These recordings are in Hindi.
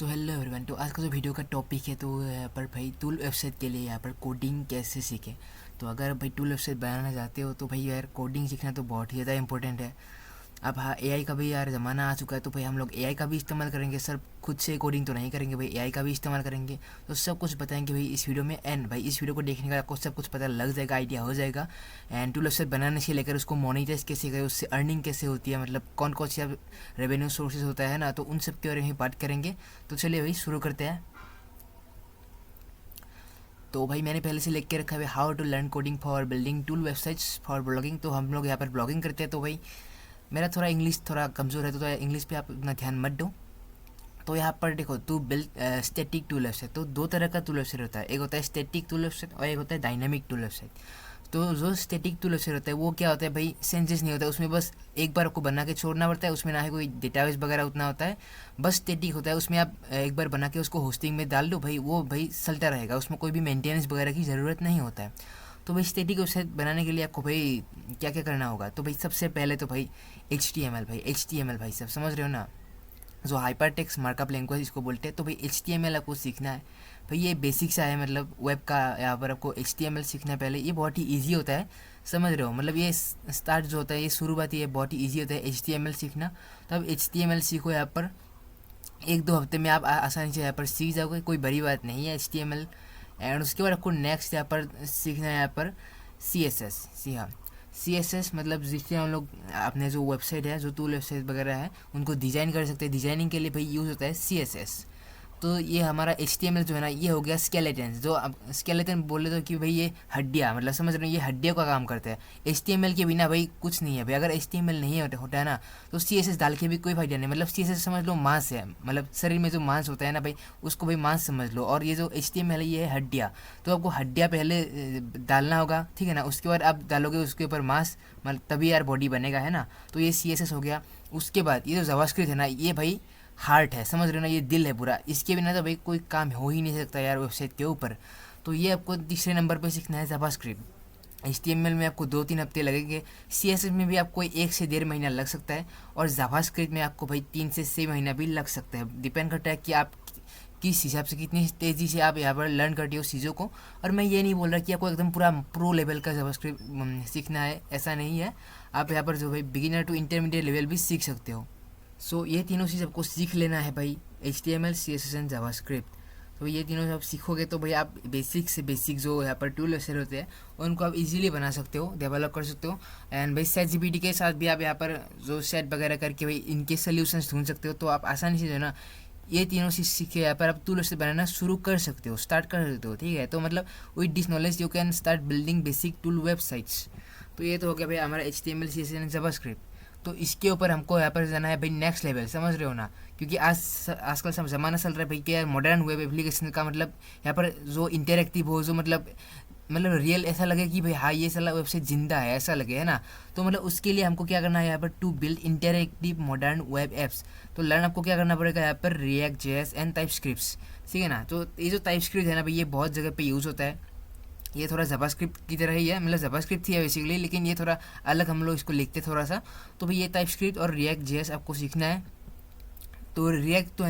तो हेलो एवरीवन। तो आज का जो वीडियो का टॉपिक है तो यहाँ पर भाई टूल वेबसाइट के लिए यहाँ पर कोडिंग कैसे सीखें। तो अगर भाई टूल वेबसाइट बनाना चाहते हो तो भाई यार कोडिंग सीखना तो बहुत ही ज़्यादा इंपॉर्टेंट है। अब हाँ, एआई का भी यार ज़माना आ चुका है तो भाई हम लोग एआई का भी इस्तेमाल करेंगे सर। खुद से कोडिंग तो नहीं करेंगे भाई, एआई का भी इस्तेमाल करेंगे। तो सब कुछ बताएंगे भाई इस वीडियो में। एंड भाई इस वीडियो को देखने का आपको सब कुछ पता लग जाएगा, आइडिया हो जाएगा। एंड टूल वेबसाइट बनाने से लेकर उसको मोनेटाइज कैसे करें, उससे अर्निंग कैसे होती है, मतलब कौन कौन सी रेवेन्यू सोर्सेज होता है ना, तो उन सब के बारे में बात करेंगे। तो चलिए भाई शुरू करते हैं। तो भाई मैंने पहले से लिख के रखा है how to learn coding for building tool websites for blogging. तो हम लोग यहाँ पर ब्लॉगिंग करते हैं तो भाई मेरा थोड़ा इंग्लिश थोड़ा कमज़ोर है तो इंग्लिश पे आप इतना ध्यान मत दो। तो यहाँ पर देखो to build static tool website. तो दो तरह का टूल वेबसाइट होता है, एक होता है स्टैटिक टूल वेबसाइट और एक होता है डायनामिक टूल वेबसाइट। तो जो स्टैटिक टूल वेबसाइट होता है वो क्या होता है भाई, चेंजेस नहीं होता है उसमें, बस एक बार आपको बना के छोड़ना पड़ता है। उसमें ना ही कोई डेटाबेस वगैरह उतना होता है, बस स्टैटिक होता है। उसमें आप एक बार बना के उसको होस्टिंग में डाल दो भाई, वो भाई चलता रहेगा, उसमें कोई भी मेंटेनेंस वगैरह की ज़रूरत नहीं होता है। तो भाई स्टैटिक वेबसाइट बनाने के लिए आपको भाई क्या क्या करना होगा। तो भाई सबसे पहले तो भाई एच टी एम एल भाई सब समझ रहे हो ना, जो हाइपर टेक्स्ट मार्कअप लैंग्वेज इसको बोलते हैं। तो भाई HTML आपको सीखना है भाई, ये बेसिक सा है, मतलब वेब का यहाँ पर आपको HTML सीखना है पहले। ये बहुत ही इजी होता है, समझ रहे हो, मतलब ये स्टार्ट जो होता है, ये शुरुआत ये बहुत ही इजी होता है HTML सीखना। तो अब HTML सीखो यहाँ पर, एक दो हफ्ते में आप आसानी से यहाँ पर सीख जाओगे, कोई बड़ी बात नहीं है HTML। एंड उसके बाद आपको नेक्स्ट यहाँ पर सीखना है यहाँ पर CSS। जी हाँ, CSS मतलब जिससे हम लोग अपने जो वेबसाइट है, जो टूल वेबसाइट वगैरह है, उनको डिज़ाइन कर सकते हैं। डिज़ाइनिंग के लिए भाई यूज़ होता है CSS। तो ये हमारा HTML जो है ना, ये हो गया स्केलेटन। जो अब स्केलेटन बोले तो कि भाई ये हड्डियाँ, मतलब समझ रहे हो, ये हड्डियों का काम करते हैं। HTML के बिना भाई कुछ नहीं है भाई। अगर HTML नहीं होता है ना तो CSS डाल के भी कोई फायदा नहीं। मतलब CSS समझ लो मांस है, मतलब शरीर में जो मांस होता है ना भाई, उसको भाई मांस समझ लो। और ये जो HTML है ये है हड्डियाँ। तो आपको हड्डियाँ पहले डालना होगा, ठीक है ना, उसके बाद आप डालोगे उसके ऊपर मांस, मतलब तभी यार बॉडी बनेगा, है ना। तो ये CSS हो गया। उसके बाद ये जो जावास्क्रिप्ट है ना, ये भाई हार्ट है, समझ रहे हो ना, ये दिल है पूरा। इसके बिना तो भाई कोई काम हो ही नहीं सकता यार वेबसाइट के ऊपर। तो ये आपको तीसरे नंबर पे सीखना है जावास्क्रिप्ट। HTML में आपको 2-3 हफ्ते लगेंगे, CSS में भी आपको 1 से 1.5 महीना लग सकता है, और जावास्क्रिप्ट में आपको भाई 3 से 6 महीना भी लग सकता है। डिपेंड करता है कि आप किस हिसाब से, कितनी तेज़ी से आप यहाँ पर लर्न करते हो चीज़ों को। और मैं ये नहीं बोल रहा कि आपको एकदम पूरा प्रो लेवल का जावास्क्रिप्ट सीखना है, ऐसा नहीं है। आप यहाँ पर जो भाई बिगिनर टू इंटरमीडिएट लेवल भी सीख सकते हो। सो ये तीनों चीज़ आपको सीख लेना है भाई, HTML CSS एंड जावास्क्रिप्ट। तो ये तीनों जब सीखोगे तो भाई आप बेसिक से बेसिक जो यहाँ पर टूल वेबसाइट होते हैं उनको आप इजीली बना सकते हो, डेवलप कर सकते हो। एंड भाई ChatGPT के साथ भी आप यहाँ पर जो सेट वगैरह करके भाई इनके सोल्यूशंस ढूंढ सकते हो। तो आप आसानी से जो है ना ये तीनों चीज़ सीखे यहाँ पर आप टूल वेबसाइट बनाना शुरू कर सकते हो, स्टार्ट कर सकते हो, ठीक है। तो मतलब with this knowledge you can start building basic tool websites. तो ये तो हो गया भाई हमारा HTML CSS एंड जावास्क्रिप्ट। तो इसके ऊपर हमको यहाँ पर जाना है भाई नेक्स्ट लेवल, समझ रहे हो ना, क्योंकि आजकल सब ज़माना चल रहा है भाई कि यार मॉडर्न वेब एप्लीकेशन का मतलब यहाँ पर जो इंटरेक्टिव हो, जो मतलब रियल ऐसा लगे कि भाई हाँ ये साला वेबसाइट जिंदा है, ऐसा लगे, है ना। तो मतलब उसके लिए हमको क्या करना है यहाँ पर, to build interactive modern web apps. तो लर्न आपको क्या करना पड़ेगा यहाँ पर, रिएक्ट JS एंड टाइपस्क्रिप्ट, ठीक है ना। तो ये जो टाइपस्क्रिप्ट है ना भाई, ये बहुत जगह पे यूज़ होता है। ये थोड़ा जावास्क्रिप्ट की तरह ही है, मतलब जावास्क्रिप्ट थी है बेसिकली, लेकिन ये थोड़ा अलग हम लोग इसको लिखते थोड़ा सा। तो भाई ये टाइपस्क्रिप्ट और रिएक्ट JS आपको सीखना है। तो रिएक्ट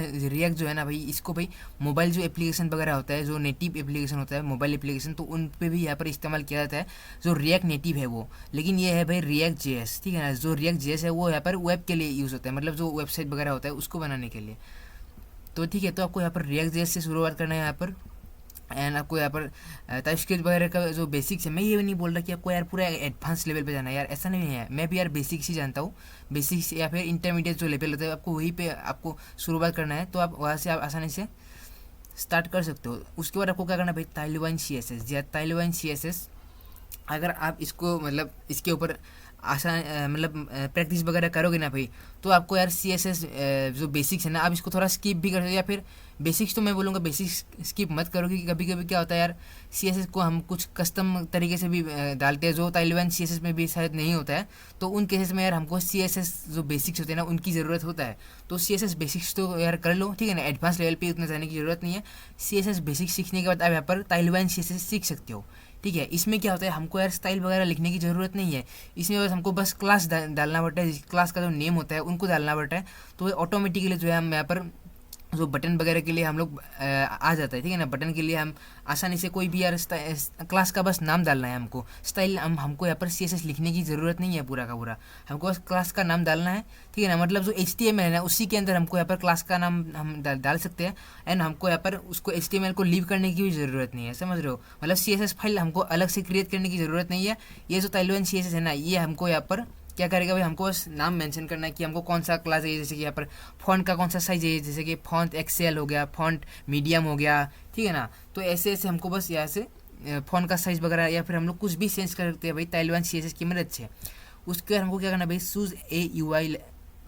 जो है ना भाई, इसको भाई मोबाइल जो एप्लीकेशन वगैरह होता है, जो नेटिव एप्लीकेशन होता है मोबाइल एप्लीकेशन, तो उन पे भी यहाँ पर इस्तेमाल किया जाता है। जो रिएक्ट नेटिव है वो, लेकिन ये है भाई रिएक्ट JS, ठीक है ना। जो रिएक्ट JS है वो यहाँ पर वेब के लिए यूज़ होता है, मतलब जो वेबसाइट वगैरह होता है उसको बनाने के लिए। तो ठीक है, तो आपको यहाँ पर रिएक्ट JS से शुरुआत करना है यहाँ पर। एंड आपको यहाँ पर टाइपस्क्रिप्ट वगैरह का जो बेसिक्स है, मैं ये नहीं बोल रहा कि आपको यार पूरा एडवांस लेवल पे जाना है यार, ऐसा नहीं है। मैं भी यार बेसिक्स ही जानता हूँ, बेसिक्स या फिर इंटरमीडिएट जो लेवल होता है आपको वहीं पे आपको शुरुआत करना है। तो आप वहाँ से आप आसानी से स्टार्ट कर सकते हो। उसके बाद आपको क्या करना है भाई, तालिबान CSS। जी तालिबान CSS, अगर आप इसको मतलब इसके ऊपर आसान मतलब प्रैक्टिस वगैरह करोगे ना भाई, तो आपको यार CSS जो बेसिक्स है ना, आप इसको थोड़ा स्किप भी कर सकते हो, या फिर बेसिक्स तो मैं बोलूँगा बेसिक्स स्किप मत करो, क्योंकि कभी कभी क्या होता है यार, CSS को हम कुछ कस्टम तरीके से भी डालते हैं, जो तालिबान CSS में भी शायद नहीं होता है। तो उन केसेस में यार हमको CSS जो बेसिक्स होते हैं ना उनकी ज़रूरत होता है। तो CSS बेसिक्स तो यार कर लो, ठीक है ना, एडवांस लेवल पे उतना जाने की ज़रूरत नहीं है। CSS बेसिक्स सीखने के बाद आप यहाँ पर तालिबान CSS सीख सकते हो, ठीक है। इसमें क्या होता है, हमको यार स्टाइल वगैरह लिखने की ज़रूरत नहीं है। इसमें बस हमको बस क्लास डालना पड़ता है, क्लास का जो नेम होता है उनको डालना पड़ता है। तो ऑटोमेटिकली जो है हम यहाँ पर जो बटन वगैरह के लिए हम लोग आ जाता है, ठीक है ना। बटन के लिए हम आसानी से कोई भी यार क्लास का बस नाम डालना है हमको, स्टाइल हमको यहाँ पर CSS लिखने की ज़रूरत नहीं है पूरा का पूरा, हमको बस क्लास का नाम डालना है, ठीक है ना। मतलब जो HTML है ना उसी के अंदर हमको यहाँ पर क्लास का नाम हम डाल सकते हैं, एंड हमको यहाँ पर उसको HTML को लीव करने की भी ज़रूरत नहीं है, समझ रहे हो। मतलब CSS फाइल हमको अलग से क्रिएट करने की ज़रूरत नहीं है। ये जो ताइवान CSS है ना, ये हमको यहाँ पर क्या करेगा भाई, हमको बस नाम मेंशन करना है कि हमको कौन सा क्लास है, जैसे कि यहाँ पर फॉन्ट का कौन सा साइज है, जैसे कि फॉन्ट एक्सेल हो गया, फॉन्ट मीडियम हो गया, ठीक है ना। तो ऐसे ऐसे हमको बस यहाँ से फॉन्ट का साइज वगैरह या फिर हम लोग कुछ भी चेंज कर सकते हैं भाई ताइवान CSS की मदद से। उसके बाद हमको क्या करना है भाई, सूज AUI,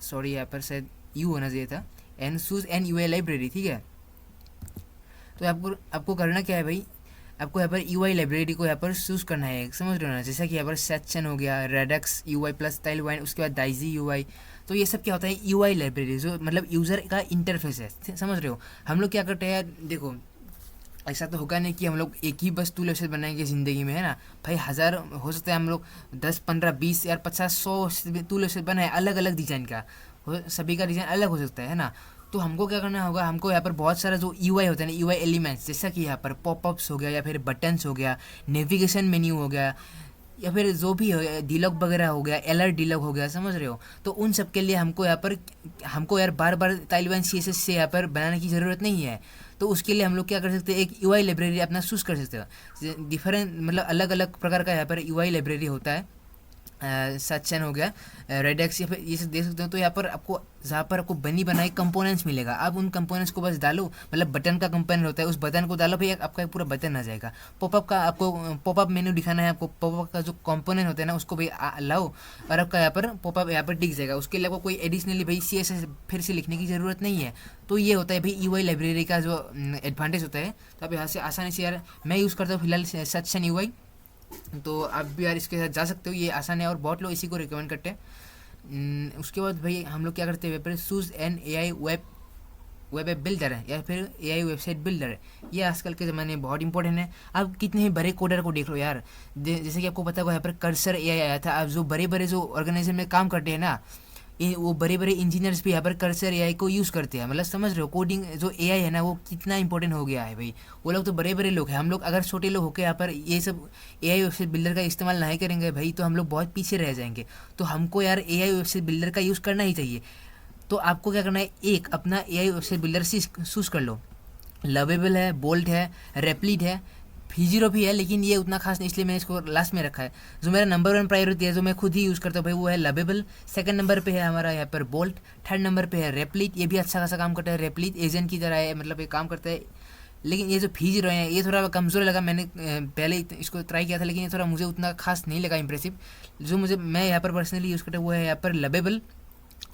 सॉरी यहाँ पर शायद यू होना चाहिए था, एंड सूज NUI लाइब्रेरी, ठीक है। तो आपको आपको करना क्या है भाई, आपको यहाँ पर UI लाइब्रेरी को यहाँ पर चूज़ करना है, समझ रहे हो ना। जैसा कि यहाँ पर सेक्शन हो गया, रेडक्स UI प्लस ताइवान, उसके बाद डाइजी UI। तो ये सब क्या होता है, UI लाइब्रेरी, जो मतलब यूज़र का इंटरफेस है, समझ रहे हो। हम लोग क्या करते हैं, देखो ऐसा तो होगा नहीं कि हम लोग एक ही बस टूल वेबसाइट बनाएंगे ज़िंदगी में, है ना भाई। हज़ार हो सकता है हम लोग 10 15 20 यार 50 100 टूल वेबसाइट बनाए, अलग अलग डिज़ाइन का, सभी का डिज़ाइन अलग हो सकता है ना। तो हमको क्या करना होगा, हमको यहाँ पर बहुत सारा जो UI होता है ना, UI एलिमेंट्स, जैसा कि यहाँ पर पॉपअप्स हो गया या फिर बटन्स हो गया, नेविगेशन मेन्यू हो गया, या फिर जो भी डिलॉग वगैरह हो गया, अलर्ट डिलॉग हो गया, समझ रहे हो। तो उन सब के लिए हमको यहाँ पर हमको यार बार बार ताइवान CSS से यहाँ पर बनाने की ज़रूरत नहीं है। तो उसके लिए हम लोग क्या कर सकते हैं, एक UI लाइब्रेरी अपना चूज़ कर सकते हो। डिफरेंट मतलब अलग अलग प्रकार का यहाँ पर UI लाइब्रेरी होता है, सेक्शन हो गया, रेडेक्स, या फिर ये सब देख सकते हो। तो यहाँ पर आपको जहाँ पर आपको बनी बनाई कंपोनेंट्स मिलेगा, आप उन कंपोनेंट्स को बस डालो, मतलब बटन का कंपोनेंट होता है, उस बटन को डालो भाई, आपका पूरा बटन आ जाएगा। पॉपअप का आपको पॉपअप मेन्यू दिखाना है, आपको पॉपअप का जो कंपोनेंट होता है ना उसको भाई लाओ, और आपका यहाँ पर पॉपअप यहाँ पर दिख जाएगा। उसके लिए आपको कोई एडिशनली भाई CSS फिर से लिखने की ज़रूरत नहीं है। तो ये होता है भाई UI लाइब्रेरी का जो एडवांटेज होता है। तो आप यहाँ से आसानी से, यार मैं यूज़ करता हूँ फिलहाल सेक्शन UI, तो आप भी यार इसके साथ जा सकते हो, ये आसान है और बहुत लोग इसी को रिकमेंड करते हैं। उसके बाद भाई हम लोग क्या करते हैं, वेब सूज an AI web app builder है या फिर AI वेबसाइट बिल्डर है। ये आजकल के ज़माने में बहुत इंपॉर्टेंट है। आप कितने ही बड़े कोडर को देख लो यार, जैसे कि आपको पता होगा यहाँ पर कर्सर AI आया था। अब जो बड़े बड़े जो ऑर्गेनाइजेशन में काम करते हैं ना, वो बड़े बड़े इंजीनियर्स भी यहाँ पर कर्सर AI को यूज़ करते हैं। मतलब समझ रहे हो, कोडिंग जो AI है ना वो कितना इंपॉर्टेंट हो गया है भाई। वो लोग तो बड़े बड़े लोग हैं, हम लोग अगर छोटे लोग होकर यहाँ पर ये सब AI वेबसाइट बिल्डर का इस्तेमाल नहीं करेंगे भाई, तो हम लोग बहुत पीछे रह जाएंगे। तो हमको यार AI वेबसाइट बिल्डर का यूज़ करना ही चाहिए। तो आपको क्या करना है, एक अपना AI वेबसाइट बिल्डर से चूज़ कर लो। लवेबल है, बोल्ट है, रेप्लिट है, P0 भी है, लेकिन ये उतना खास नहीं, इसलिए मैंने इसको लास्ट में रखा है। जो मेरा नंबर 1 प्रायोरिटी है, जो मैं खुद ही यूज़ करता हूँ भाई, वो है लवेबल। सेकंड नंबर पे है हमारा यहाँ पर बोल्ट। थर्ड नंबर पे है रेप्लिट, ये भी अच्छा खासा काम करता है। रेप्लिट एजेंट की तरह है, मतलब ये काम करता है। लेकिन ये जो P0 है ये थोड़ा कमज़ोर लगा, मैंने पहले इसको ट्राई किया था, लेकिन ये थोड़ा मुझे उतना खास नहीं लगा इंप्रेसिव। जो मैं यहाँ पर पर्सनली यूज़ करता हूँ वो है यहाँ पर लवेबल।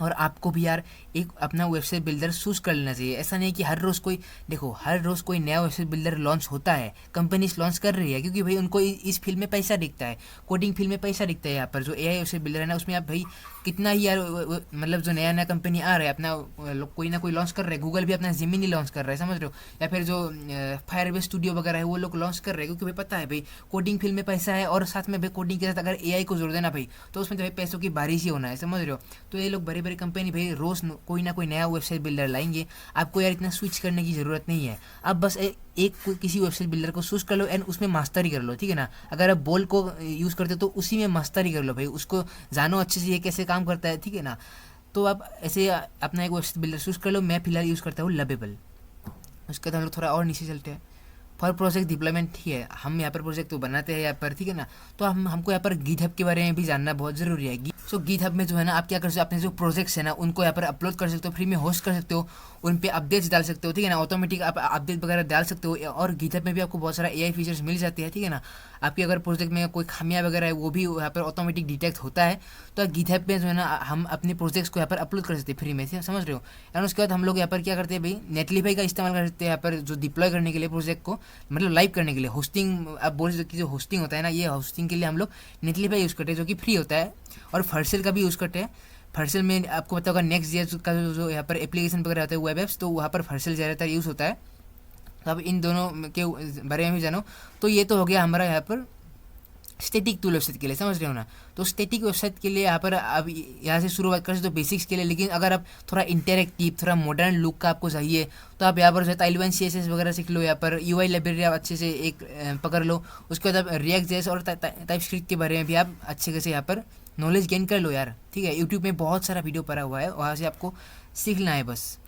और आपको भी यार एक अपना वेबसाइट बिल्डर चूज़ कर लेना चाहिए। ऐसा नहीं कि हर रोज़ कोई, देखो हर रोज़ कोई नया वेबसाइट बिल्डर लॉन्च होता है, कंपनीज लॉन्च कर रही है, क्योंकि भाई उनको इस फील्ड में पैसा दिखता है, कोडिंग फील्ड में पैसा दिखता है। यहाँ पर जो AI वेबसाइट बिल्डर है ना, उसमें आप भाई कितना ही यार मतलब जो नया नया कंपनी आ रहा है अपना कोई ना कोई लॉन्च कर रहा है। गूगल भी अपना जेमिनी लॉन्च कर रहा है, समझ रहे हो, या फिर जो फायरबेस स्टूडियो वगैरह है वो लोग लॉन्च कर रहे हैं, क्योंकि भाई पता है भाई कोडिंग फील्ड में पैसा है, और साथ में भाई कोडिंग के साथ अगर AI को जोड़ देना भाई, तो उसमें तो भाई पैसों की बारिश ही होना है, समझ रहे हो। तो ये लोग बड़ी बड़ी कंपनी भाई रोज़ कोई ना कोई नया वेबसाइट बिल्डर लाएंगे। आपको यार इतना स्विच करने की ज़रूरत नहीं है। आप बस एक किसी वेबसाइट बिल्डर को चूज़ कर लो एंड उसमें मास्टरी कर लो, ठीक है ना। अगर आप बोल को यूज़ करते हो तो उसी में मास्टरी कर लो भाई, उसको जानो अच्छे से ये कैसे काम करता है, ठीक है ना। तो आप ऐसे अपना एक वेबसाइट बिल्डर चूज़ कर लो। मैं फिलहाल यूज़ करता हूँ लवेबल। उसके बाद हम लोग थोड़ा और नीचे चलते हैं। फॉर प्रोजेक्ट डिप्लॉयमेंट ही है, हम यहाँ पर प्रोजेक्ट तो बनाते हैं यहाँ पर, ठीक है ना। तो हमको यहाँ पर गिटहब के बारे में भी जानना बहुत ज़रूरी है। सो गिटहब में जो है ना, आप क्या कर सकते हो, अपने जो प्रोजेक्ट्स है ना उनको यहाँ पर अपलोड कर सकते हो, फ्री में होस्ट कर सकते हो, उन पे अपडेट्स डाल सकते हो, ठीक है ना। ऑटोमेटिक आप अपडेट वगैरह डाल सकते हो, और गिटहब में भी आपको बहुत सारा AI फीचर्स मिल जाते हैं, ठीक है ना। आपके अगर प्रोजेक्ट में कोई खामियां वगैरह है वो भी यहाँ पर ऑटोमेटिक डिटेक्ट होता है। तो गिटहब पे जो है ना हम अपने प्रोजेक्ट्स को यहाँ पर अपलोड कर सकते हैं फ्री में, समझ रहे हो। और उसके बाद हम लोग यहाँ पर क्या करते हैं भाई, नेटलिफाई का इस्तेमाल कर सकते हैं यहाँ पर जो डिप्लॉय करने के लिए प्रोजेक्ट को, मतलब लाइव करने के लिए। होस्टिंग आप बोल सकते कि जो होस्टिंग होता है ना, ये होस्टिंग के लिए हम लोग नेटलिफाई यूज़ करते हैं, जो कि फ्री होता है। और फर्सेल का भी यूज़ करते हैं। फर्सेल में आपको पता होगा नेक्स्ट जेएस का जो यहाँ पर एप्लीकेशन वगैरह होता है, वेब एप्स, तो वहाँ पर फर्सेल ज़्यादातर यूज़ होता है। तो अब इन दोनों के बारे में भी जानो। तो ये तो हो गया हमारा यहाँ पर स्टैटिक टूल वेबसाइट के लिए, समझ रहे हो ना। तो स्टैटिक वेबसाइट के लिए यहाँ पर अब यहाँ से शुरुआत कर सकते हो बेसिक्स के लिए, लेकिन अगर आप थोड़ा इंटरेक्टिव थोड़ा मॉडर्न लुक का आपको चाहिए तो आप यहाँ पर जो है ताइलवन CSS वगैरह सीख लो, यहाँ पर UI लाइब्रेरी आप अच्छे से एक पकड़ लो। उसके बाद आप रिएक्ट जेएस और टाइपस्क्रिप्ट के बारे में भी आप अच्छे से यहाँ पर नॉलेज गेन कर लो यार, ठीक है। यूट्यूब में बहुत सारा वीडियो पड़ा हुआ है, वहाँ से आपको सीखना है बस।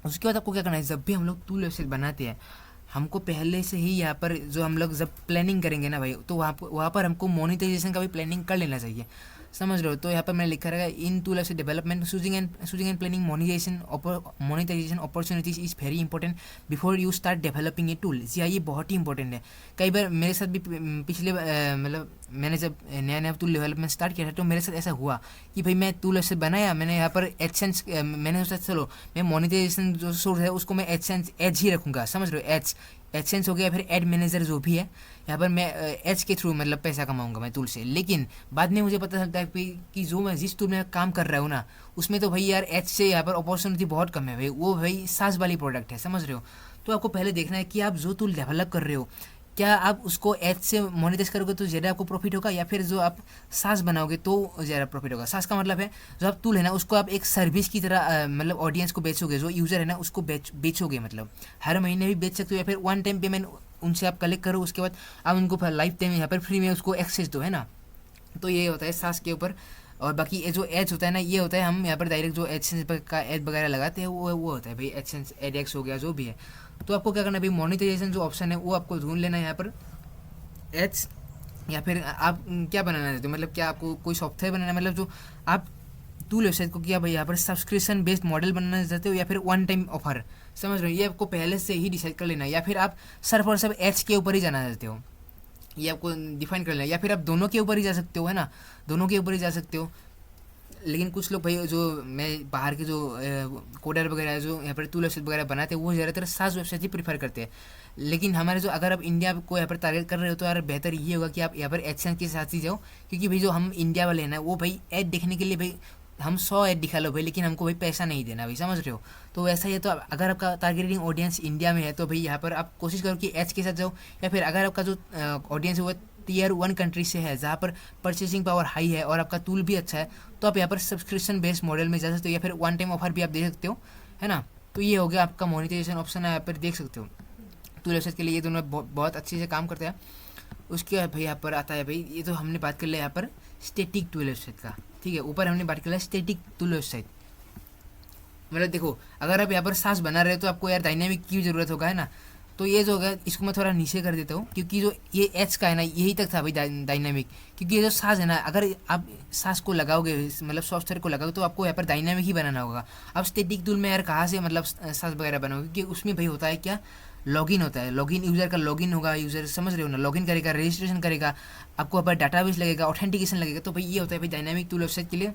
उसके बाद आपको क्या करना है, जब भी हम लोग टूल वेबसाइट बनाते हैं हमको पहले से ही यहाँ पर जो हम लोग जब प्लानिंग करेंगे ना भाई, तो वहाँ पर हमको मोनेटाइजेशन का भी प्लानिंग कर लेना चाहिए, समझ रहे हो। तो यहाँ पर मैंने लिखा रहेगा in tool website development choosing and planning monetization opportunities is very important before you start developing a tool. जी हाँ, ये बहुत ही इंपॉर्टेंट है। कई बार मेरे साथ भी पिछले मतलब मैंने जब नया नया टूल डेवलपमेंट स्टार्ट किया था तो मेरे साथ ऐसा हुआ कि भाई मैं टूल ऐसे बनाया, मैंने यहाँ पर एडसेंस मैंने सोचा चलो मैं मोनेटाइजेशन जो सोर्स है उसको मैं एडसेंस एज ही रखूँगा, समझ रहे हो। एडसेंस हो गया, फिर एड मैनेजर जो भी है यहाँ पर मैं एच के थ्रू मतलब पैसा कमाऊंगा मैं टूल से। लेकिन बाद में मुझे पता चलता है कि जो मैं जिस टूल में काम कर रहा हूँ ना उसमें तो भाई यार एच से यहाँ पर अपॉर्चुनिटी बहुत कम है भाई, वो भाई सास वाली प्रोडक्ट है, समझ रहे हो। तो आपको पहले देखना है कि आप जो टूल डेवलप कर रहे हो क्या आप उसको एच से मोनेटाइज करोगे तो ज़्यादा आपको प्रॉफिट होगा, या फिर जो आप सास बनाओगे तो ज़्यादा प्रॉफिट होगा। सास का मतलब है जो आप टूल है ना उसको आप एक सर्विस की तरह मतलब ऑडियंस को बेचोगे, जो यूज़र है ना उसको बेचोगे, मतलब हर महीने भी बेच सकते हो, या फिर वन टाइम पेमेंट उनसे आप कलेक्ट करो, उसके बाद आप उनको लाइफ टाइम यहाँ पर फ्री में उसको एक्सेस दो, है ना। तो ये होता है सास के ऊपर। और बाकी ये जो एड्स होता है ना, ये होता है हम यहाँ पर डायरेक्ट जो एडसेंस का एड वगैरह लगाते हैं वो होता है भाई एडसेंस एडएक्स हो गया जो भी है। तो आपको क्या करना है भाई, मोनेटाइजेशन जो ऑप्शन है वो आपको ढूंढ लेना है यहाँ पर एड्स, या फिर आप क्या बनाना चाहते हो, मतलब क्या आपको कोई सॉफ्टवेयर बनाना है, मतलब जो आप टूल वेबसाइट को क्या भाई यहाँ पर सब्सक्रिप्शन बेस्ड मॉडल बनाना चाहते हो या फिर वन टाइम ऑफर, समझ रहे हो। ये आपको पहले से ही डिसाइड कर लेना है, या फिर आप सिर्फ और सिर्फ एड्स के ऊपर ही जाना चाहते हो, ये आपको डिफाइन कर लेना है। या फिर आप दोनों के ऊपर ही जा सकते हो, है ना, दोनों के ऊपर ही जा सकते हो। लेकिन कुछ लोग भाई जो मैं बाहर के जो कोडर वगैरह है जो यहाँ पर टूल वेबसाइट वगैरह बनाते हैं वो ज़्यादातर सास वेबसाइट ही प्रीफर करते हैं। लेकिन हमारे जो अगर आप इंडिया को यहाँ पर टारगेट कर रहे हो तो यार बेहतर ये होगा कि आप यहाँ पर एडसेंस के साथ ही जाओ, क्योंकि भाई जो हम इंडिया वाले हैं ना वो भाई ऐड देखने के लिए भाई हम 100 ऐड दिखा लो भाई, लेकिन हमको भाई पैसा नहीं देना भाई, समझ रहे हो। तो वैसा ही है, तो अगर आपका टारगेटिंग ऑडियंस इंडिया में है तो भाई यहाँ पर आप कोशिश करो कि एच के साथ जाओ, या फिर अगर आपका जो ऑडियंस है वो टीयर 1 कंट्री से है जहाँ पर परचेसिंग पावर हाई है और आपका टूल भी अच्छा है, तो आप यहाँ पर सब्सक्रिप्शन बेस्ड मॉडल में जा सकते हो, या फिर वन टाइम ऑफर भी आप दे सकते हो, है ना। तो ये हो गया आपका मोनेटाइजेशन ऑप्शन है, यहाँ पर देख सकते हो। टूल वेबसाइट के लिए ये दोनों बहुत अच्छे से काम करते हैं। उसके बाद भाई यहाँ पर आता है भाई, ये तो हमने बात कर लिया यहाँ पर स्टैटिक टूल वेबसाइट का, ठीक है। ऊपर हमने बात कर लिया स्टैटिक टूल वेबसाइट, मतलब देखो अगर आप यहाँ पर सास बना रहे हो तो आपको यार डायनेमिक की जरूरत होगा, है ना। तो ये जो होगा इसको मैं थोड़ा नीचे कर देता हूँ, क्योंकि जो ये एच का है ना यही तक था भाई डायनेमिक, क्योंकि ये जो सास है ना अगर आप सास को लगाओगे मतलब सॉफ्टवेयर को लगाओगे तो आपको यहाँ पर डायनेमिक ही बनाना होगा। अब स्टैटिक टूल में यार कहाँ से मतलब सास वगैरह बनाओगे, क्योंकि उसमें भाई होता है क्या, लॉगिन होता है, लॉगिन यूज़र का लॉगिन होगा, यूज़र समझ रहे हो ना, लॉगिन करेगा, रजिस्ट्रेशन करेगा, आपको यहाँ पर डाटाबेस लगेगा, ऑथेंटिकेशन लगेगा। तो भाई ये होता है भाई डायनामिक टूल वेबसाइट के लिए।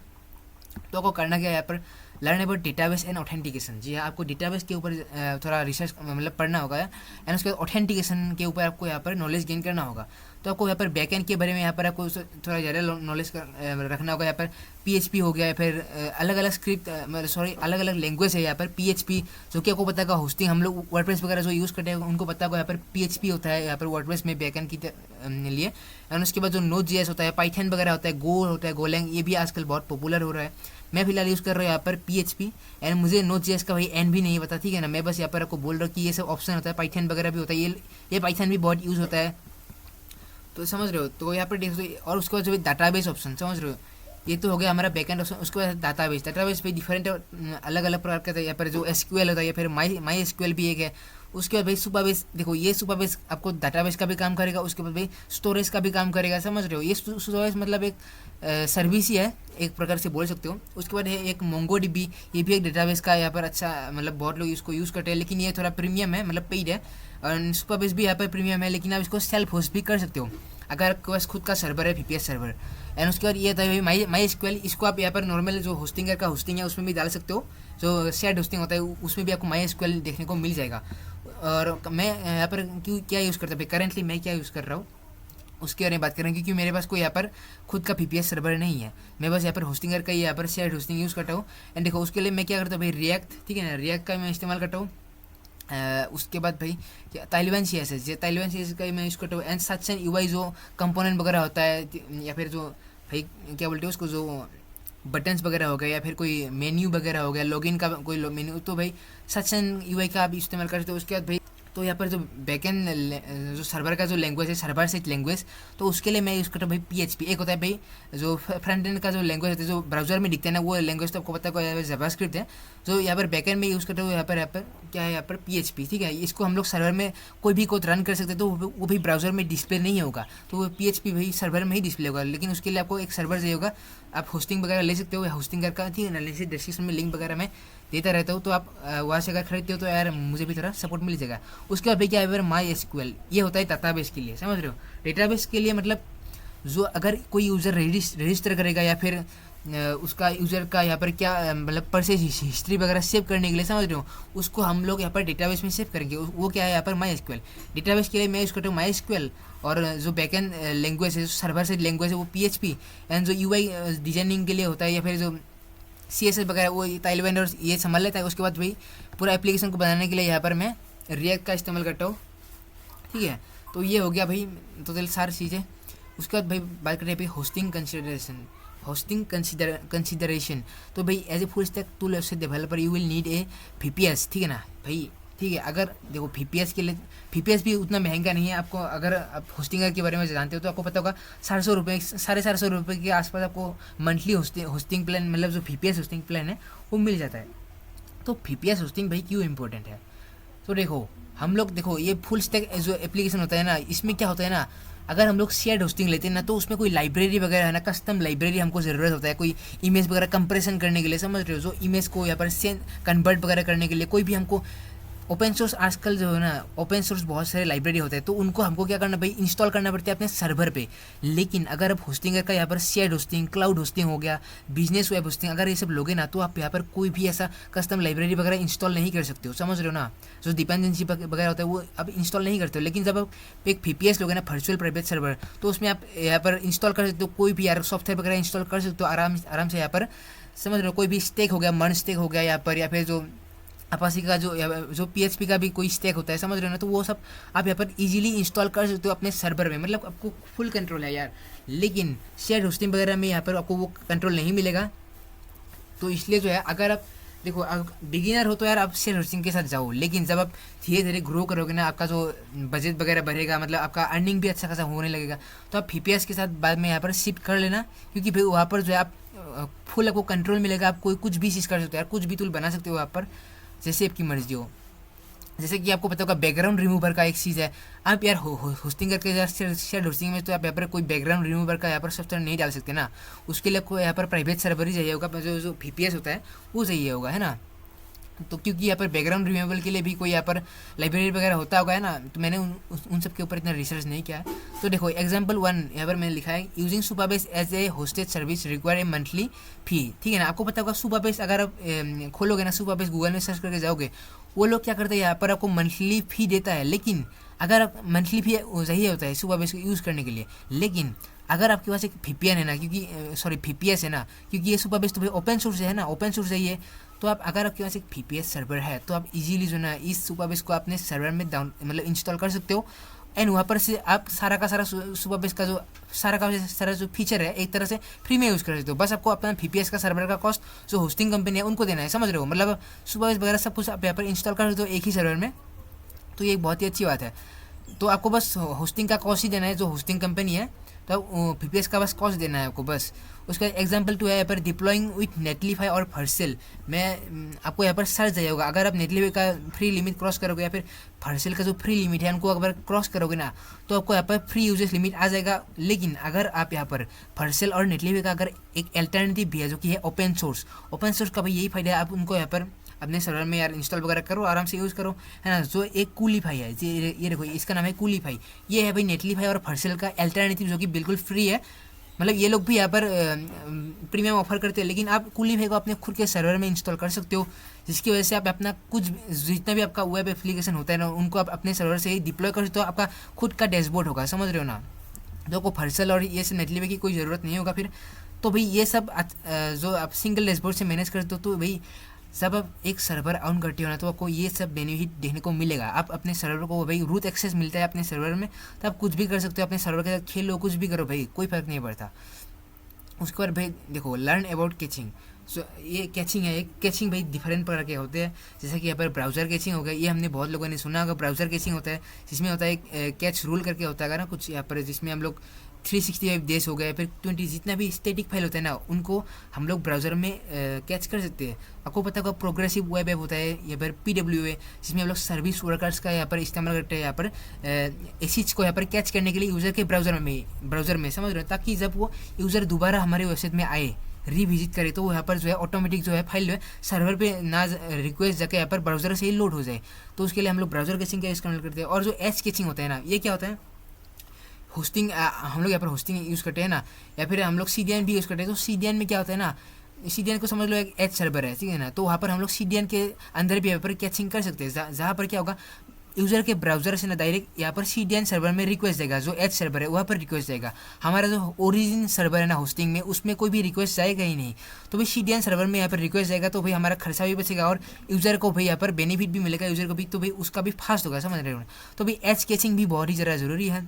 तो आपको करना क्या है यहाँ पर learn about database and authentication. जी हाँ, आपको डेटाबेस के ऊपर थोड़ा रिसर्च मतलब पढ़ना होगा, एंड उसके बाद ऑथेंटिकेशन के ऊपर आपको यहाँ पर नॉलेज गेन करना होगा। तो आपको यहाँ पर बैकएंड के बारे में यहाँ पर आपको थोड़ा ज़्यादा नॉलेज रखना होगा। यहाँ पर PHP हो गया, या फिर अलग अलग स्क्रिप्ट सॉरी अलग अलग लैंग्वेज है यहाँ पर PHP, जो कि आपको पता होगा होस्टिंग हम लोग वर्डप्रेस वगैरह जो यूज़ करते हैं उनको पता होगा यहाँ पर PHP होता है यहाँ पर वर्डप्रेस में बैकएंड की लिए। एंड उसके बाद जो Node.js होता है, पाइथन वगैरह होता है, गो होता है, गोलैंग, ये भी आजकल बहुत पॉपुलर हो रहा है। मैं फिलहाल यूज़ कर रहा हूँ यहाँ पर PHP, एंड मुझे Node.js का भाई एंड भी नहीं पता, ठीक है ना। मैं बस यहाँ पर आपको बोल रहा हूँ कि ये सब ऑप्शन होता है, पाइथन वगैरह भी होता है, ये पाइथन भी बहुत यूज़ होता है, तो समझ रहे हो। तो यहाँ पर देख, और उसके बाद जो डाटाबेस ऑप्शन, समझ रहे हो, ये तो हो गया हमारा बैकएंड ऑप्शन। उसके बाद डाटाबेस भी डिफरेंट अलग अलग प्रकार का, यहाँ पर जो SQL होता है या फिर माई SQL भी एक है। उसके बाद भाई सुपरबेस, देखो ये सुपरबेस आपको डाटाबेस का भी काम करेगा, उसके बाद भाई स्टोरेज का भी काम करेगा, समझ रहे हो। ये स्टोरेज मतलब एक सर्विस ही है, एक प्रकार से बोल सकते हो। उसके बाद है एक MongoDB, ये भी एक डेटाबेस का यहाँ पर अच्छा मतलब बहुत लोग इसको यूज़ करते हैं, लेकिन ये थोड़ा प्रीमियम है, मतलब पेड है। और सुपरबेस भी यहाँ पर प्रीमियम है, लेकिन आप इसको सेल्फ होस्ट भी कर सकते हो अगर आपके पास खुद का सर्वर है, VPS सर्वर। एंड उसके बाद ये था भाई माई SQL, इसको आप यहाँ पर नॉर्मल जो होस्टिंगर का होस्टिंग है उसमें भी डाल सकते हो, जो शेयर्ड होस्टिंग होता है उसमें भी आपको माई SQL देखने को मिल जाएगा। और मैं यहाँ पर क्यों क्या यूज़ करता हूँ, करेंटली मैं क्या यूज़ कर रहा हूँ उसके बारे में बात करेंगे, क्योंकि मेरे पास कोई यहाँ पर खुद का VPS सर्वर नहीं है, मैं बस यहाँ पर होस्टिंगर का यहाँ पर शेयर्ड होस्टिंग यूज़ करता हूँ। एंड देखो उसके लिए मैं क्या करता हूँ भाई, रिएक्ट, ठीक है ना, रिएक्ट का मैं इस्तेमाल करता हूँ। उसके बाद भाई तालिबान CSS, ये तालिबान CSS का मैं यूज़ करता हूँ। एंड सच एंड UI जो कंपोनेंट वगैरह होता है, या फिर जो भाई क्या बोलते हैं उसको, जो बटन्स वगैरह हो गया या फिर कोई मेन्यू वगैरह हो गया, लॉगिन का कोई मेन्यू, तो भाई सच एंड UI का आप इस्तेमाल करते हो। उसके बाद भाई तो यहाँ पर जो बैकएंड जो सर्वर का जो लैंग्वेज है, सर्वर साइड लैंग्वेज, तो उसके लिए मैं यूज़ करता हूँ भाई PHP। एक होता है भाई जो फ्रंट एंड का जो लैंग्वेज होता है, जो ब्राउजर में दिखता है ना, वो लैंग्वेज तो आपको पता है जावास्क्रिप्ट है। जो यहाँ पर बैकएंड में यूज़ करते हो, यहाँ पर क्या है, यहाँ पर PHP, ठीक है। इसको हम लोग सर्वर में कोई भी कोड रन कर सकते हैं, तो वो भी ब्राउजर में डिस्प्ले नहीं होगा, तो वो PHP भाई सर्वर में ही डिस्प्ले होगा। लेकिन उसके लिए आपको एक सर्वर चाहिए होगा, आप होस्टिंग वगैरह ले सकते हो, होस्टिंग का, ठीक है ना। नीचे डिस्क्रिप्शन में लिंक वगैरह मैं देता रहता हूँ, तो आप वहाँ से अगर खरीदते हो तो यार मुझे भी थोड़ा सपोर्ट मिल जाएगा। उसके बाद भाई क्या है, MySQL, ये होता है डाटाबेस के लिए, समझ रहे हो। डेटाबेस के लिए मतलब जो अगर कोई यूज़र रजिस्टर करेगा, या फिर उसका यूज़र का यहाँ पर क्या मतलब परचेज हिस्ट्री वगैरह सेव करने के लिए, समझ रहे हो, उसको हम लोग यहाँ पर डेटाबेस में सेव करेंगे। वो क्या है, यहाँ पर MySQL। डेटाबेस के लिए मैं यूज़ करता हूँ MySQL, और जो बैकएंड लैंग्वेज है, जो सर्वर साइड लैंग्वेज है, वो PHP। एंड जो UI डिजाइनिंग के लिए होता है, या फिर जो CSS वगैरह, वो तालिबान और ये संभाल लेता है। उसके बाद भाई पूरा एप्लीकेशन को बनाने के लिए यहाँ पर मैं रिएक्ट का इस्तेमाल करता हूँ, ठीक है। तो ये हो गया भाई टोटल सारी चीज़ें। उसके बाद भाई बात करते हैं भाई होस्टिंग कंसिडरेशन। तो भाई as a full stack tool website developer you will need a VPS, ठीक है ना भाई, ठीक है। अगर देखो VPS के लिए, VPS भी उतना महंगा नहीं है। आपको अगर आप होस्टिंग के बारे में जानते हो तो आपको पता होगा 450 रुपये, 450 रुपये के आसपास आपको मंथली होस्टिंग प्लान, मतलब जो VPS होस्टिंग प्लान है वो मिल जाता है। तो VPS होस्टिंग भाई क्यों इंपॉर्टेंट है, तो देखो हम लोग, देखो ये फुल स्टैक जो एप्लीकेशन होता है ना, इसमें क्या होता है ना, अगर हम लोग शेयर्ड होस्टिंग लेते हैं ना, तो उसमें कोई लाइब्रेरी वगैरह है ना, कस्टम लाइब्रेरी हमको ज़रूरत होता है, कोई इमेज वगैरह कंप्रेशन करने के लिए, समझ रहे हो, जो इमेज को यहाँ पर सेंड कन्वर्ट वगैरह करने के लिए, कोई भी हमको ओपन सोर्स, आजकल जो है ना ओपन सोर्स बहुत सारे लाइब्रेरी होते हैं, तो उनको हमको क्या करना भाई, इंस्टॉल करना पड़ता है अपने सर्वर पे। लेकिन अगर आप होस्टिंगर का यहाँ पर शेयर्ड होस्टिंग, क्लाउड होस्टिंग हो गया, बिजनेस वेब होस्टिंग, अगर ये सब लोगे ना, तो आप यहाँ पर कोई भी ऐसा कस्टम लाइब्रेरी वगैरह इंस्टॉल नहीं कर सकते हो, समझ रहे हो ना। जो डिपेंडेंसी वगैरह होता है वो आप इंस्टॉल नहीं करते हो। लेकिन जब आप एक VPS लोगे ना, वर्चुअल प्राइवेट सर्वर, तो उसमें आप यहाँ पर इंस्टॉल कर सकते हो, कोई भी यार सॉफ्टवेयर वगैरह इंस्टॉल कर सकते हो आराम से यहाँ पर, समझ रहे हो। कोई भी स्टेक हो गया, मर्ज स्टेक हो गया यहाँ पर, या फिर जो अपासी का जो PHP का भी कोई स्टैक होता है, समझ रहे हो ना, तो वो सब आप यहाँ पर इजीली इंस्टॉल कर सकते हो अपने सर्वर में, मतलब आपको फुल कंट्रोल है यार। लेकिन शेयर होस्टिंग वगैरह में यहाँ पर आपको वो कंट्रोल नहीं मिलेगा। तो इसलिए जो है, अगर आप देखो बिगिनर हो तो यार आप शेयर होस्टिंग के साथ जाओ, लेकिन जब आप धीरे धीरे ग्रो करोगे ना, आपका जो बजट वगैरह बढ़ेगा, मतलब आपका अर्निंग भी अच्छा खासा होने लगेगा, तो आप VPS के साथ बाद में यहाँ पर शिफ्ट कर लेना। क्योंकि भाई वहाँ पर जो है आप फुल आपको कंट्रोल मिलेगा, आप कोई कुछ भी चीज़ कर सकते हो यार, कुछ भी टूल बना सकते हो वहाँ पर, जैसे आपकी मर्जी हो। जैसे कि आपको पता होगा बैकग्राउंड रिमूवर का एक चीज़ है, आप यार होस्टिंग करके यार शेयर होस्टिंग में, तो आप यहाँ पर कोई बैकग्राउंड रिमूवर का यहाँ पर सॉफ्टवेयर नहीं डाल सकते ना, उसके लिए आपको यहाँ पर प्राइवेट सर्वर ही चाहिए होगा, जो VPS होता है वो चाहिए होगा, है ना। तो क्योंकि यहाँ पर बैकग्राउंड रिमूवल के लिए भी कोई यहाँ पर लाइब्रेरी वगैरह होता होगा, है ना, तो मैंने उन सब के ऊपर इतना रिसर्च नहीं किया है। तो देखो एग्जांपल 1 यहाँ पर मैंने लिखा है, using Supabase as a hosted service require a monthly fee, ठीक है ना। आपको पता होगा सुपरबेस, अगर आप खोलोगे ना सुपरबेस, गूगल में सर्च करके जाओगे, वो लोग क्या करते हैं, यहाँ पर आपको मंथली फ़ी देता है। लेकिन अगर आप मंथली फ़ी चाहिए होता है सुपरबेस को यूज़ करने के लिए, लेकिन अगर आपके पास एक VPN है ना, क्योंकि सॉरी VPS है ना, क्योंकि ये सुपरबेस तो भाई ओपन सोर्स है ना, ओपन सोर्स है ये, तो आप अगर आपके पास एक VPS सर्वर है, तो आप इजीली जो ना इस सुपरबेस को अपने सर्वर में डाउन मतलब इंस्टॉल कर सकते हो। एंड वहाँ पर से आप सारा का सारा सुपरबेस का जो सारा जो फीचर है, एक तरह से फ्री में यूज़ कर सकते हो। बस आपको अपना VPS का सर्वर का कॉस्ट जो होस्टिंग कंपनी है उनको देना है, समझ रहे हो। मतलब सुपरबेस वगैरह सब कुछ आप यहाँ पर इंस्टॉल कर सकते हो एक ही सर्वर में, तो ये एक बहुत ही अच्छी बात है। तो आपको बस होस्टिंग का कॉस्ट ही देना है, जो होस्टिंग कंपनी है, तो VPS का बस कॉस्ट देना है आपको बस। उसका एग्जांपल 2 है यहाँ पर, डिप्लॉइंग विथ नेटलीफाई और फर्सेल। मैं आपको यहाँ पर सर्च चाहिए होगा, अगर आप नेटलीफाई का फ्री लिमिट क्रॉस करोगे, या फिर फर्सेल का जो फ्री लिमिट है उनको अगर क्रॉस करोगे ना, तो आपको यहाँ पर फ्री यूजेस लिमिट आ जाएगा। लेकिन अगर आप यहाँ पर फर्सेल और नेटलीफाई का अगर एक अल्टरनेटिव भी है, जो कि है ओपन सोर्स का भी यही फायदा है, आप उनको यहाँ पर अपने सर्वर में यार इंस्टॉल वगैरह करो, आराम से यूज़ करो, है ना। जो एक कूलीफाई है, ये देखो इसका नाम है कूलीफाई, ये है भाई नेटलीफाई और फर्सेल का अल्टरनेटिव, जो कि बिल्कुल फ्री है। मतलब ये लोग भी यहाँ पर प्रीमियम ऑफर करते हैं, लेकिन आप कूलीफाई को अपने खुद के सर्वर में इंस्टॉल कर सकते हो, जिसकी वजह से आप अपना कुछ जितना भी आपका वेब एप्लीकेशन होता है ना, उनको आप अपने सर्वर से ही डिप्लॉय कर सकते हो। आपका खुद का डैशबोर्ड होगा, समझ रहे हो ना। तो आपको फर्सेल और ये सब नेटलीफाई की कोई ज़रूरत नहीं होगा फिर। तो भाई ये सब जो आप सिंगल डैशबोर्ड से मैनेज करते हो, तो भाई जब आप एक सर्वर ऑन करते हो ना तो आपको ये सब बेनिफिट देखने को मिलेगा। आप अपने सर्वर को भाई रूट एक्सेस मिलता है अपने सर्वर में, तो आप कुछ भी कर सकते हो, अपने सर्वर के साथ खेलो, कुछ भी करो भाई, कोई फ़र्क नहीं पड़ता। उसके बाद भाई देखो लर्न अबाउट कैचिंग। सो ये कैचिंग है, एक कैचिंग भाई डिफरेंट प्रकार के होते हैं। जैसे कि यहाँ पर ब्राउज़र कैचिंग हो गया, ये हमने बहुत लोगों ने सुना होगा। ब्राउज़र कैचिंग होता है जिसमें होता है एक कैच रूल करके होता है ना कुछ यहाँ पर, जिसमें हम लोग 365 डेज हो गए, फिर 20 जितना भी स्टैटिक फाइल होता है ना उनको हम लोग ब्राउज़र में कैच कर सकते हैं। आपको पता होगा प्रोग्रेसिव वेब ऐप होता है यहाँ पर PWA, जिसमें हम लोग सर्विस वर्कर्स का यहाँ पर इस्तेमाल करते हैं यहाँ पर इस चीज़ को यहाँ पर कैच करने के लिए यूज़र के ब्राउज़र में समझ रहे हो, ताकि जब वो यूज़र दोबारा हमारे वेबसाइट में आए रिविजिट करे तो वो यहाँ पर जो है ऑटोमेटिक जो है फाइल जो है सर्वर पे ना रिक्वेस्ट जाके यहाँ पर ब्राउज़र से ही लोड हो जाए। तो उसके लिए हम लोग ब्राउज़र कैचिंग का इस्तेमाल करते हैं। और जो एज कैचिंग होता है ना, ये क्या होता है, होस्टिंग हम लोग यहाँ पर होस्टिंग यूज़ करते हैं ना, या फिर हम लोग CDN भी यूज़ करते हैं। तो CDN में क्या होता है ना, CDN को समझ लो एक एज सर्वर है, ठीक है ना, तो वहाँ पर हम लोग CDN के अंदर भी यहाँ पर कैचिंग कर सकते हैं। जहाँ पर क्या होगा, यूज़र के ब्राउज़र से ना डायरेक्ट यहाँ पर CDN सर्वर में रिक्वेस्ट जाएगा, जो एज सर्वर है वहाँ पर रिक्वेस्ट जाएगा। हमारा जो ओरिजिन सर्वर है ना होस्टिंग में, उसमें कोई भी रिक्वेस्ट जाएगा ही नहीं। तो भाई CDN सर्वर में यहाँ पर रिक्वेस्ट जाएगा तो भाई हमारा खर्चा भी बचेगा और यूज़र को भाई यहाँ पर बेनिफिट भी मिलेगा, यूज़र को भी, तो भाई उसका भी फास्ट होगा, समझ रहे हो। तो भाई एज कैचिंग भी बहुत ही ज़्यादा ज़रूरी है।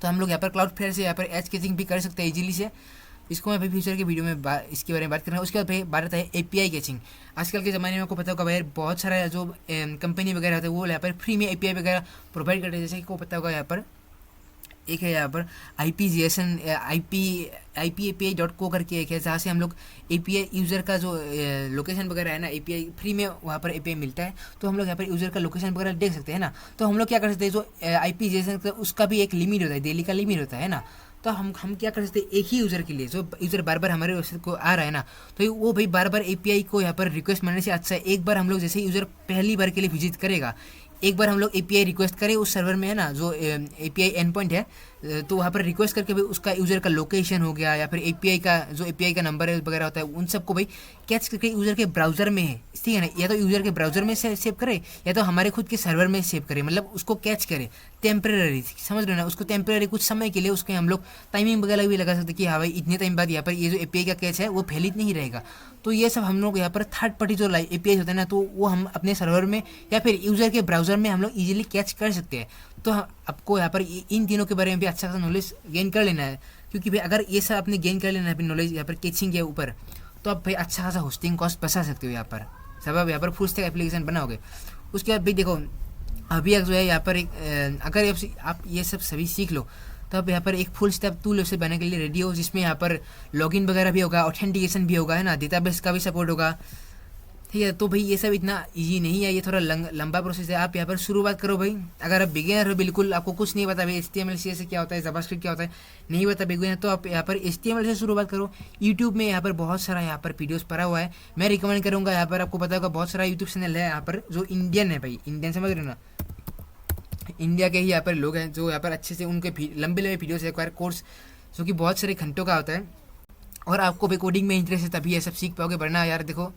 तो हम लोग यहाँ पर क्लाउडफ्लेयर से यहाँ पर एज कैचिंग भी कर सकते हैं इजीली से। इसको मैं भाई फ्यूचर के वीडियो में इसके बारे में बात कर रहा हूँ। उसके बाद भाई बात आता है API कैचिंग। आजकल के ज़माने में आपको पता होगा भाई बहुत सारा जो कंपनी वगैरह होता है वो यहाँ पर फ्री में API वगैरह प्रोवाइड करते हैं। जैसे कि को पता होगा यहाँ पर एक है यहाँ पर IPAPI.co करके एक है, जहाँ से हम लोग API यूज़र का जो लोकेशन वगैरह है ना, API फ्री में वहाँ पर API मिलता है, तो हम लोग यहाँ पर यूज़र का लोकेशन वगैरह देख सकते हैं ना। तो हम लोग क्या कर सकते हैं, जो IPJSON का उसका भी एक लिमिट होता है, डेली का लिमिट होता है ना। तो हम क्या कर सकते हैं, एक ही यूज़र के लिए, जो यूज़र बार बार हमारे वेबसाइट को आ रहा है ना, तो वो भाई बार बार API को यहाँ पर रिक्वेस्ट मारने से अच्छा है एक बार हम लोग जैसे यूज़र पहली बार के लिए विजिट करेगा, एक बार हम लोग API रिक्वेस्ट करें उस सर्वर में है ना, जो API एंड पॉइंट है, तो वहाँ पर रिक्वेस्ट करके भाई उसका यूज़र का लोकेशन हो गया या फिर API का जो API का नंबर है वगैरह होता है, उन सबको भाई कैच करके यूज़र के ब्राउज़र में है, ठीक है ना, या तो यूज़र के ब्राउज़र में सेव करे या तो हमारे खुद के सर्वर में सेव करे, मतलब उसको कैच करे टेम्परेरी, समझ रहे हो ना, उसको टेम्परेरी कुछ समय के लिए उसके हम लोग टाइमिंग वगैरह भी लगा सकते कि हाँ भाई इतने टाइम बाद यहाँ पर ये जो API का कैच है वो फैलित नहीं रहेगा। तो ये सब हम लोग यहाँ पर थर्ड पार्टी जो API होता है ना, तो वो हम अपने सर्वर में या फिर यूज़र के ब्राउज़र में हम लोग ईजिली कैच कर सकते हैं। तो आपको यहाँ पर इन तीनों के बारे में भी अच्छा खासा नॉलेज गेन कर लेना है, क्योंकि भाई अगर ये सब आपने गेन कर लेना है नॉलेज यहाँ पर कैचिंग के ऊपर, तो आप भाई अच्छा खासा होस्टिंग कॉस्ट बचा सकते हो यहाँ पर, सब आप यहाँ पर फुल स्टैक एप्लीकेशन बनाओगे। उसके बाद भाई देखो अभी जो है यहाँ पर एक अगर आप ये सब सभी सीख लो तो आप यहाँ पर एक फुल स्टैक टूल से बनाने के लिए रेडी हो, जिसमें यहाँ पर लॉगिन वगैरह भी होगा, ऑथेंटिकेशन भी होगा, है ना, डेटाबेस का भी सपोर्ट होगा, ठीक है। तो भाई ये सब इतना इजी नहीं है, ये थोड़ा लंबा प्रोसेस है। आप यहाँ पर शुरुआत करो भाई, अगर आप बिगिनर हो, बिल्कुल आपको कुछ नहीं पता भाई HTML CSS क्या होता है, जावास्क्रिप्ट क्या होता है, नहीं पता बिगिनर, तो आप यहाँ पर HTML से शुरुआत करो। यूट्यूब में यहाँ पर बहुत सारा यहाँ पर वीडियोस पड़ा हुआ है, मैं रिकमेंड करूँगा। यहाँ पर आपको पता होगा बहुत सारा यूट्यूब चैनल है यहाँ पर जो इंडियन है भाई, इंडियन समझ रहे हो ना, इंडिया के ही यहाँ पर लोग हैं जो यहाँ पर अच्छे से उनके लंबे लंबे वीडियोस रिक्वायर कोर्स जो कि बहुत सारे घंटों का होता है। और आपको भी कोडिंग में इंटरेस्ट है तभी ये सब सीख पाओगे, वरना यार देखो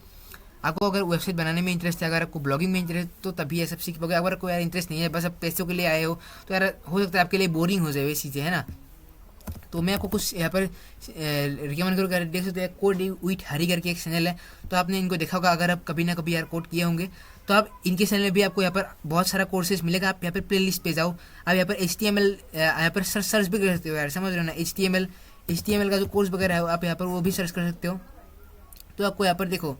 आपको अगर वेबसाइट बनाने में इंटरेस्ट है, अगर आपको ब्लॉगिंग में इंटरेस्ट तो तभी ये सब सीख पाओगे। अगर कोई यार इंटरेस्ट नहीं है, बस आप पैसों के लिए आए हो, तो यार हो सकता है आपके लिए बोरिंग हो जाए ये चीज़ें, है ना। तो मैं आपको कुछ यहाँ पर रिकमेंड करूँगा, देख सकते हैं कोड विथ हरी करके एक चैनल है, तो आपने इनको देखा होगा, अगर आप कभी ना कभी यार कोड किए होंगे तो आप इनके चैनल में भी आपको यहाँ पर बहुत सारा कोर्सेज मिलेगा। आप यहाँ पर प्ले लिस्ट पे जाओ, आप यहाँ पर HTML यहाँ पर सर्च भी कर सकते हो यार, समझ रहे हो ना, HTML का जो कोर्स वगैरह है आप यहाँ पर वो भी सर्च कर सकते हो। तो आपको यहाँ पर देखो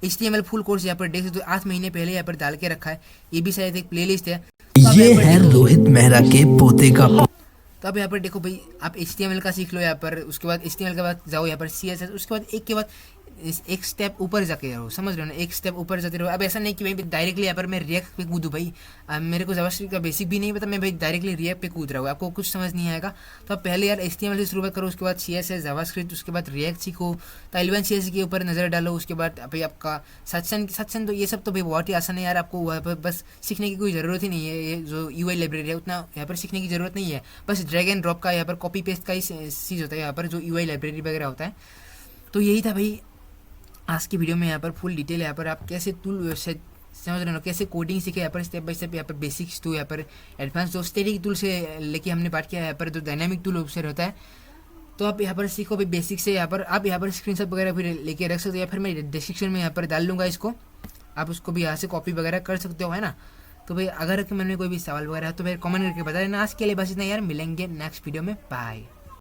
HTML फुल कोर्स यहाँ पर देख सकते हो, 8 महीने पहले यहाँ पर डाल के रखा है, ये भी शायद एक प्लेलिस्ट है। ये है रोहित मेहरा के पोते का। तो आप यहाँ पर देखो भाई, आप HTML का सीख लो यहाँ पर, उसके बाद HTML के बाद जाओ यहाँ पर CSS, उसके बाद एक के बाद एक स्टेप ऊपर जाके रहो, समझ रहे हो ना, एक स्टेप ऊपर जाते रहो। अब ऐसा नहीं कि भाई डायरेक्टली यहाँ पर मैं रिएक्ट पे कूदूँ भाई, मेरे को जावास्क्रिप्ट का बेसिक भी नहीं पता, मैं भाई डायरेक्टली रिएक्ट पे कूद रहा हूँ, आपको कुछ समझ नहीं आएगा। तो आप पहले यार HTML से शुरुआत करो, उसके बाद CSS जावास्क्रिप्ट, उसके बाद रिएक्ट सीखो, तालिबान CSS के ऊपर नज़र डालो, उसके बाद भाई आपका सत्सन तो ये सब तो भाई बहुत ही आसान है यार, आपको वहाँ पर बस सीखने की कोई ज़रूरत ही नहीं है। ये जो UI लाइब्रेरी है उतना यहाँ पर सीखने की ज़रूरत नहीं है, बस ड्रैग एंड ड्रॉप का यहाँ पर कॉपी पेस्ट का ही चीज़ होता है यहाँ पर जो UI लाइब्रेरी वगैरह होता है। तो यही था भाई आज की वीडियो में, यहाँ पर फुल डिटेल यहाँ पर आप कैसे टूल वेबसाइट समझ रहे हो, कैसे कोडिंग सीखे यहाँ पर स्टेप बाय स्टेप, यहाँ पर बेसिक्स टू यहाँ पर एडवांस जो स्टैटिक टूल से लेके हमने बात किया यहाँ पर जो डायनामिक टूल वेबसाइट होता है, तो आप यहाँ पर सीखो भाई बेसिक से। यहाँ पर आप यहाँ पर स्क्रीनशॉट वगैरह भी लेके रख सकते हो, या फिर मैं डिस्क्रिप्शन में यहाँ पर डाल लूँगा इसको, आप उसको भी यहाँ से कॉपी वगैरह कर सकते हो, है ना। तो भाई अगर मैंने कोई भी सवाल वगैरह है तो भाई कमेंट करके बता देना। आज के लिए बस इतना यार, मिलेंगे नेक्स्ट वीडियो में, बाय।